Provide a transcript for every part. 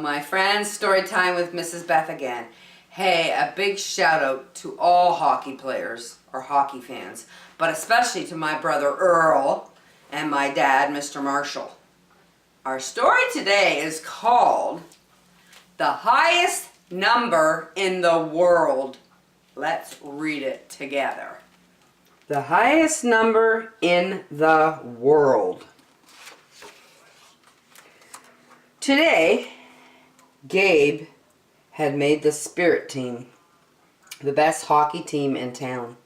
my friends, story time with Mrs. Beth again. Hey, a big shout out to all hockey players or hockey fans, but especially to my brother Earl and my dad, Mr. Marshall. Our story today is called The Highest Number in the World. Let's read it together. The highest number in the world. Today, Gabe had made the Spirit team, the best hockey team in town.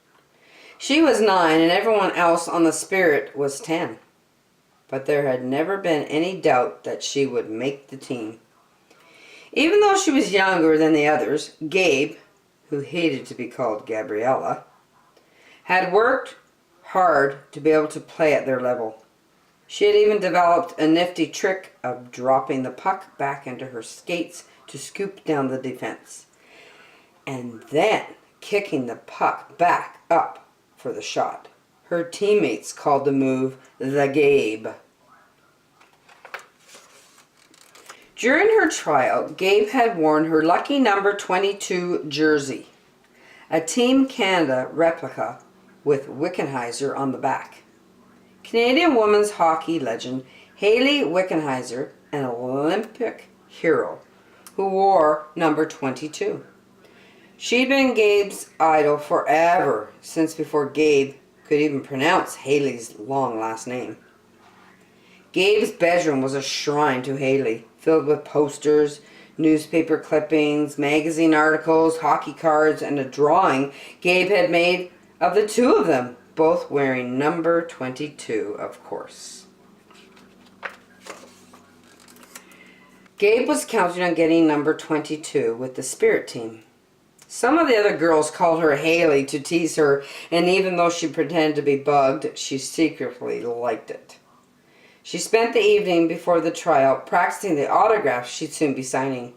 She was 9 and everyone else on the Spirit was 10. But there had never been any doubt that she would make the team. Even though she was younger than the others, Gabe, who hated to be called Gabriella, had worked hard to be able to play at their level. She had even developed a nifty trick of dropping the puck back into her skates to scoop down the defense, and then kicking the puck back up for the shot. Her teammates called the move the Gabe. During her trial, Gabe had worn her lucky number 22 jersey, a Team Canada replica with Wickenheiser on the back. Canadian women's hockey legend Hayley Wickenheiser, an Olympic hero who wore number 22. She'd been Gabe's idol forever, since before Gabe could even pronounce Hayley's long last name. Gabe's bedroom was a shrine to Hayley, filled with posters, newspaper clippings, magazine articles, hockey cards, and a drawing Gabe had made of the two of them, both wearing number 22, of course. Gabe was counting on getting number 22 with the Spirit team. Some of the other girls called her Hayley to tease her, and even though she pretended to be bugged, she secretly liked it. She spent the evening before the tryout practicing the autographs she'd soon be signing.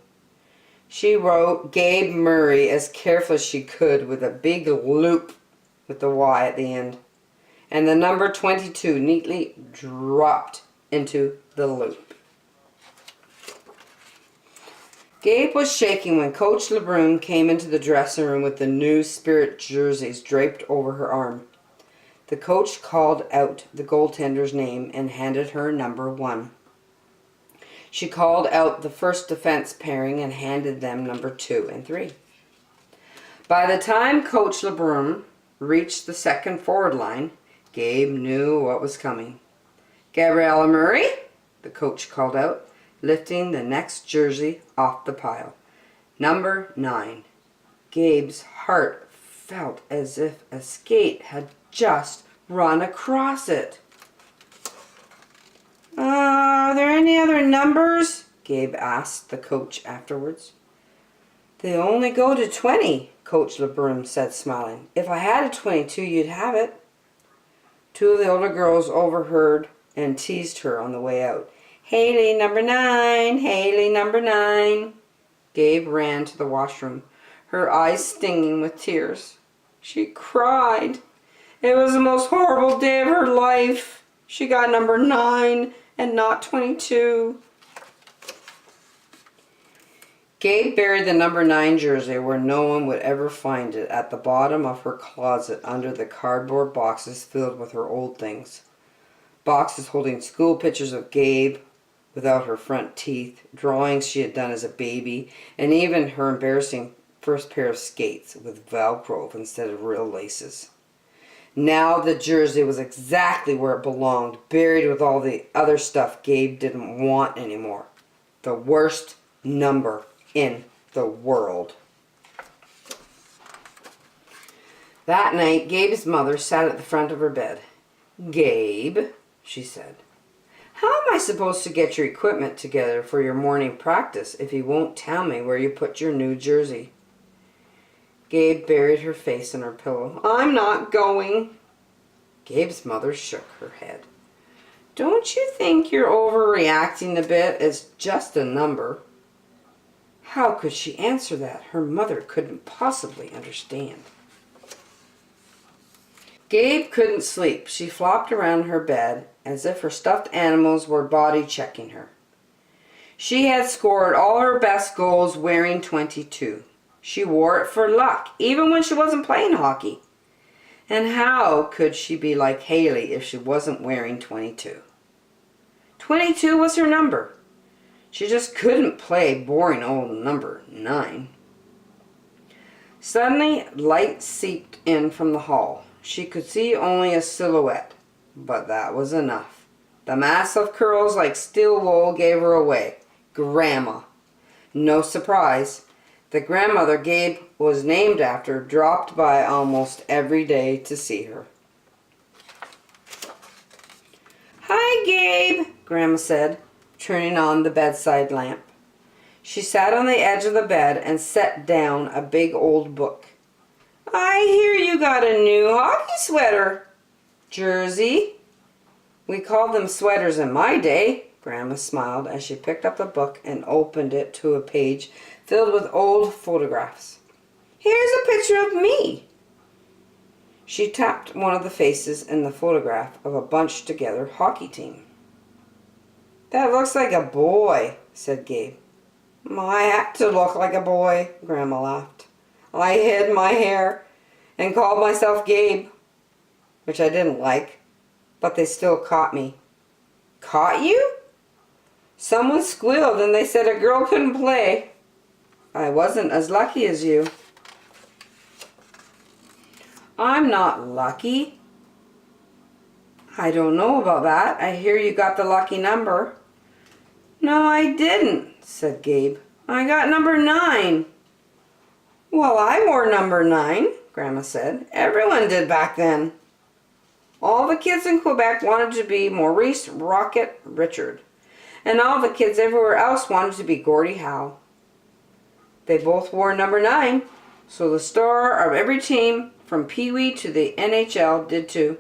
She wrote Gabe Murray as carefully as she could with a big loop with the Y at the end, and the number 22 neatly dropped into the loop. Gabe was shaking when Coach LeBrun came into the dressing room with the new Spirit jerseys draped over her arm. The coach called out the goaltender's name and handed her number 1. She called out the first defense pairing and handed them number 2 and 3. By the time Coach LeBrun reached the second forward line, Gabe knew what was coming. Gabriella Murray, the coach called out, lifting the next jersey off the pile. Number 9. Gabe's heart felt as if a skate had just run across it. Are there any other numbers? Gabe asked the coach afterwards. They only go to 20, Coach LeBrun said, smiling. If I had a 22, you'd have it. 2 of the older girls overheard and teased her on the way out. Hayley, number 9, Hayley, number 9. Gabe ran to the washroom, her eyes stinging with tears. She cried. It was the most horrible day of her life. She got number 9 and not 22. Gabe buried the number 9 jersey where no one would ever find it, at the bottom of her closet under the cardboard boxes filled with her old things. Boxes holding school pictures of Gabe without her front teeth, drawings she had done as a baby, and even her embarrassing first pair of skates with Velcro instead of real laces. Now the jersey was exactly where it belonged, buried with all the other stuff Gabe didn't want anymore. The worst number in the world. That night, Gabe's mother sat at the front of her bed. Gabe, she said, how am I supposed to get your equipment together for your morning practice if you won't tell me where you put your new jersey? Gabe buried her face in her pillow. I'm not going. Gabe's mother shook her head. Don't you think you're overreacting a bit? It's just a number. How could she answer that? Her mother couldn't possibly understand. Gabe couldn't sleep. She flopped around her bed as if her stuffed animals were body checking her. She had scored all her best goals wearing 22. She wore it for luck, even when she wasn't playing hockey. And how could she be like Hayley if she wasn't wearing 22? 22 was her number. She just couldn't play boring old number 9. Suddenly, light seeped in from the hall. She could see only a silhouette, but that was enough. The mass of curls like steel wool gave her away. Grandma. No surprise. The grandmother Gabe was named after dropped by almost every day to see her. "Hi, Gabe," Grandma said, turning on the bedside lamp. She sat on the edge of the bed and set down a big old book. "I hear you got a new hockey sweater. Jersey?" "We called them sweaters in my day," Grandma smiled as she picked up the book and opened it to a page filled with old photographs. "Here's a picture of me." She tapped one of the faces in the photograph of a bunched together hockey team. "That looks like a boy," said Gabe. "I had to look like a boy," Grandma laughed. "I hid my hair and called myself Gabe, which I didn't like, but they still caught me." "Caught you?" "Someone squealed and they said a girl couldn't play. I wasn't as lucky as you." "I'm not lucky." "I don't know about that. I hear you got the lucky number." "No, I didn't," said Gabe. "I got number 9. "Well, I wore number 9, Grandma said. "Everyone did back then." All the kids in Quebec wanted to be Maurice Rocket Richard, and all the kids everywhere else wanted to be Gordie Howe. They both wore number 9, so the star of every team from Pee Wee to the NHL did too.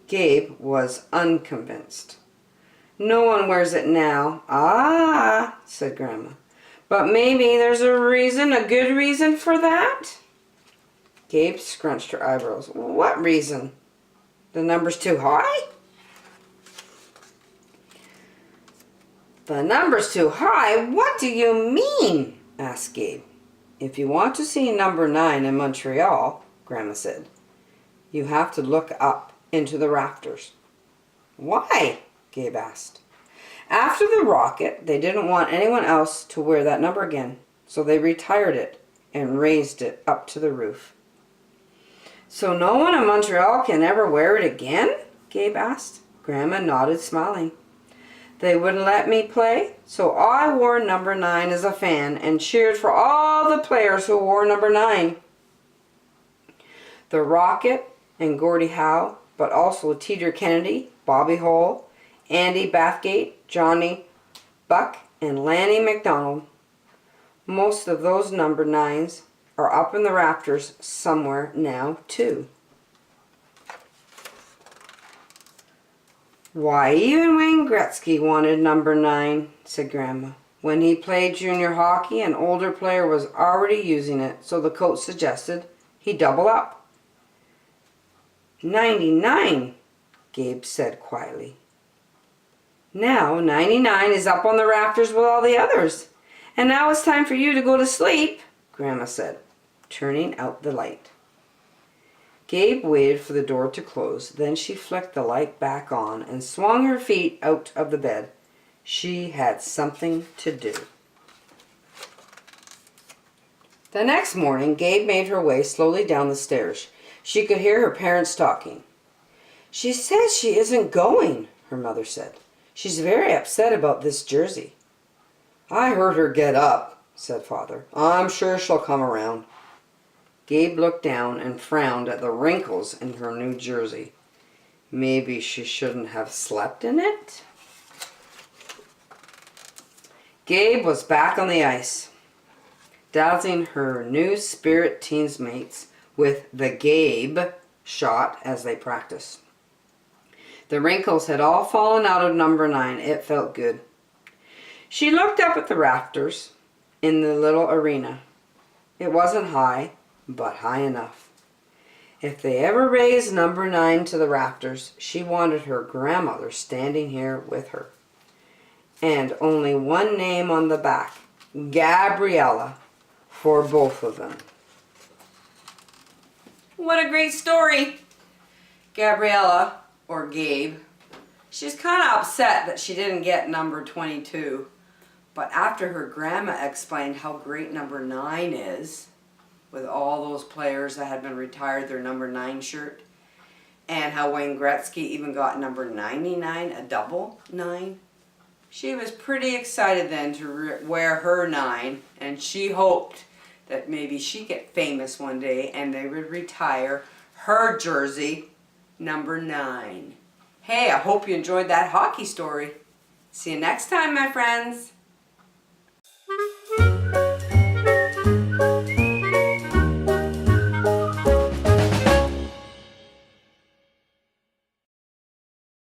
Gabe was unconvinced. "No one wears it now." "Ah," said Grandma. "But maybe there's a reason, a good reason for that?" Gabe scrunched her eyebrows. "What reason? The number's too high?" "The number's too high? What do you mean?" asked Gabe. "If you want to see number 9 in Montreal," Grandma said, "you have to look up into the rafters." "Why?" Gabe asked. "After the Rocket, they didn't want anyone else to wear that number again, so they retired it and raised it up to the roof." "So no one in Montreal can ever wear it again?" Gabe asked. Grandma nodded, smiling. "They wouldn't let me play, so I wore number 9 as a fan and cheered for all the players who wore number 9. The Rocket and Gordie Howe, but also Teeter Kennedy, Bobby Hull, Andy Bathgate, Johnny Buck, and Lanny McDonald. Most of those number 9s are up in the rafters somewhere now, too." "Why, even Wayne Gretzky wanted number 9, said Grandma. "When he played junior hockey, an older player was already using it, so the coach suggested he double up." 99, Gabe said quietly. "Now 99 is up on the rafters with all the others. And now it's time for you to go to sleep," Grandma said, turning out the light. Gabe waited for the door to close. Then she flicked the light back on and swung her feet out of the bed. She had something to do. The next morning, Gabe made her way slowly down the stairs. She could hear her parents talking. "She says she isn't going," her mother said. "She's very upset about this jersey." "I heard her get up," said Father. "I'm sure she'll come around." Gabe looked down and frowned at the wrinkles in her new jersey. Maybe she shouldn't have slept in it? Gabe was back on the ice, dazzling her new Spirit teammates with the Gabe shot as they practiced. The wrinkles had all fallen out of number 9. It felt good. She looked up at the rafters in the little arena. It wasn't high, but high enough. If they ever raised number 9 to the rafters, she wanted her grandmother standing here with her. and only one name on the back, Gabriella, for both of them. What a great story. Gabriella, or Gabe, she's kind of upset that she didn't get number 22. But after her grandma explained how great number 9 is, with all those players that had been retired their number 9 shirt, and how Wayne Gretzky even got number 99, a double 9, she was pretty excited then to wear her 9, and she hoped that maybe she'd get famous one day and they would retire her jersey number 9. Hey, I hope you enjoyed that hockey story. See you next time, my friends.